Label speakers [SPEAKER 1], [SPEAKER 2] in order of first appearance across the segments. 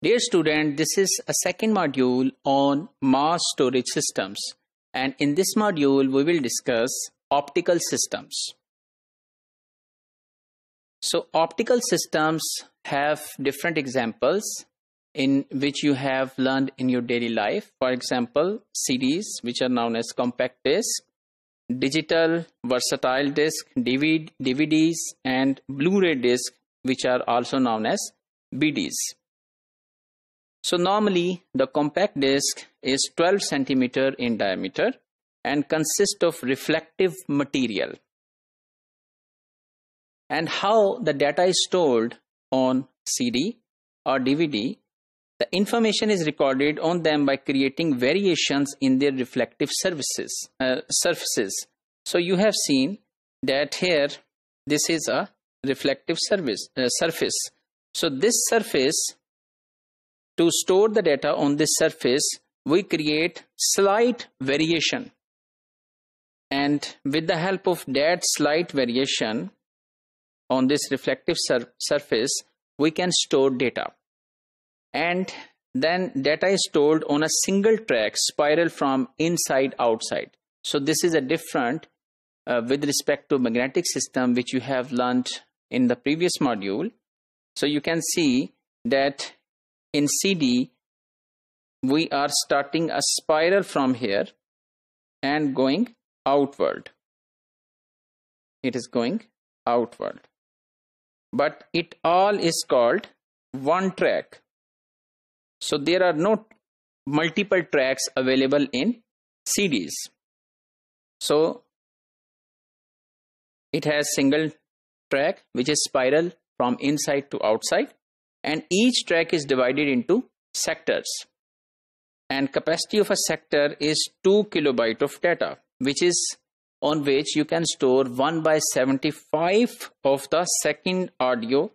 [SPEAKER 1] Dear student, this is a second module on mass storage systems, and in this module we will discuss optical systems. So optical systems have different examples in which you have learned in your daily life. For example, CDs, which are known as compact disc, digital versatile disc, DVDs, and Blu-ray disc, which are also known as BDs. So normally the compact disc is 12 centimeter in diameter and consists of reflective material. And how the data is stored on CD or DVD, the information is recorded on them by creating variations in their reflective surfaces. So you have seen that here this is a reflective surface. So this surface, to store the data on this surface, we create slight variation, and with the help of that slight variation on this reflective surface, we can store data. And then data is stored on a single track spiral from inside outside. So this is a different with respect to magnetic system, which you have learned in the previous module. So you can see that in CD, we are starting a spiral from here and going outward. It is going outward. But it all is called one track. So there are no multiple tracks available in CDs. So it has single track, which is spiral from inside to outside. And each track is divided into sectors, and capacity of a sector is 2 kilobyte of data, which is on which you can store 1/75 of the second audio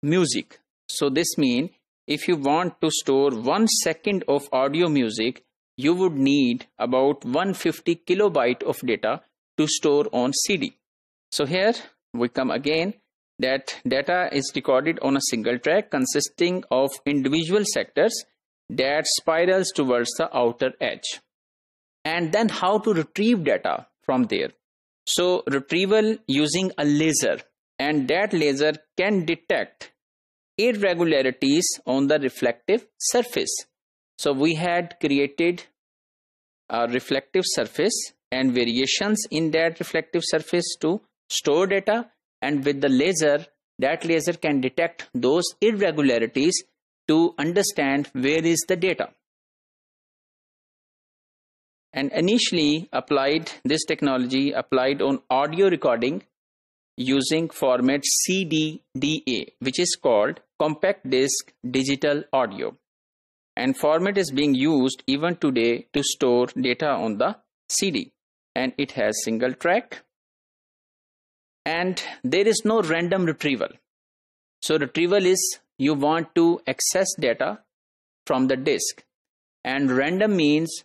[SPEAKER 1] music. So this means if you want to store 1 second of audio music, you would need about 150 kilobyte of data to store on CD. So here we come again, that data is recorded on a single track consisting of individual sectors that spirals towards the outer edge. And then how to retrieve data from there. So retrieval using a laser, and that laser can detect irregularities on the reflective surface. So we had created a reflective surface and variations in that reflective surface to store data. And with the laser, that laser can detect those irregularities to understand where is the data. And initially this technology applied on audio recording using format CDDA, which is called compact disc digital audio. And format is being used even today to store data on the CD. And it has single track. And there is no random retrieval. So retrieval is you want to access data from the disk, and random means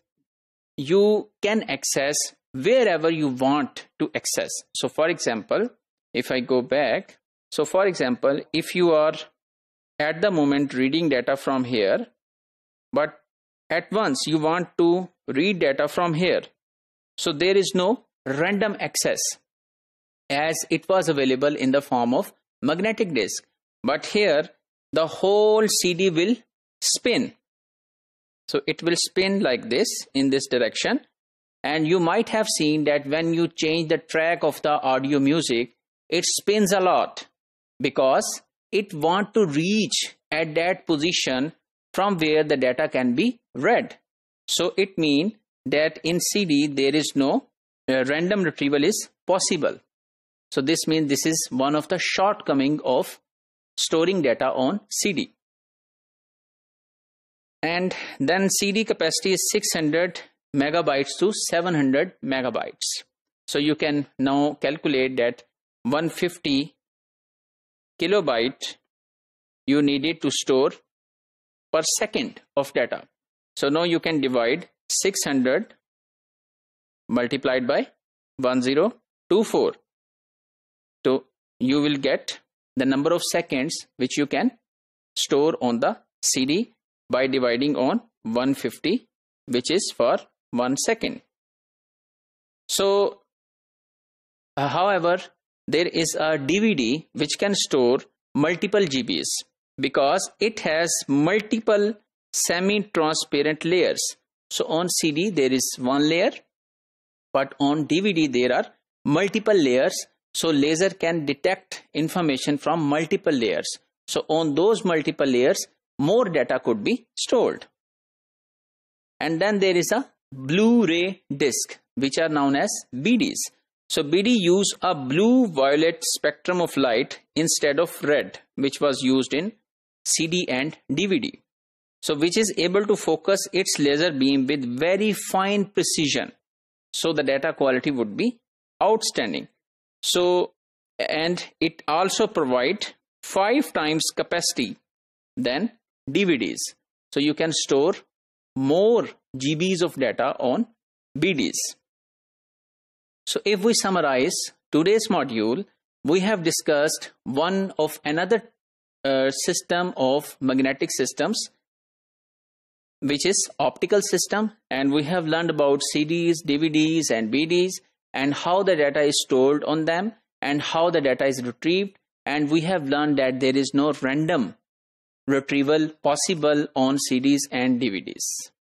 [SPEAKER 1] you can access wherever you want to access. So for example, if I go back, so for example, if you are at the moment reading data from here, but at once you want to read data from here, so there is no random access, as it was available in the form of magnetic disk. But here the whole CD will spin. So it will spin like this in this direction, and you might have seen that when you change the track of the audio music, it spins a lot because it wants to reach at that position from where the data can be read. So it means that in CD there is no random retrieval is possible. So this means this is one of the shortcomings of storing data on CD. And then CD capacity is 600 megabytes to 700 megabytes. So you can now calculate that 150 kilobyte you needed to store per second of data. So now you can divide 600 multiplied by 1024. So you will get the number of seconds which you can store on the CD by dividing on 150, which is for 1 second. So, however, there is a DVD which can store multiple GBs because it has multiple semi-transparent layers. So on CD there is one layer, but on DVD there are multiple layers. So laser can detect information from multiple layers. So on those multiple layers, more data could be stored. And then there is a Blu-ray disc, which are known as BDs. So BD use a blue-violet spectrum of light instead of red, which was used in CD and DVD. So which is able to focus its laser beam with very fine precision. So the data quality would be outstanding. So, and it also provide 5 times capacity than DVDs. So you can store more GBs of data on BDs. So if we summarize today's module, we have discussed one of another system of magnetic systems, which is optical system, and we have learned about CDs, DVDs and BDs and how the data is stored on them and how the data is retrieved, and we have learned that there is no random retrieval possible on CDs and DVDs.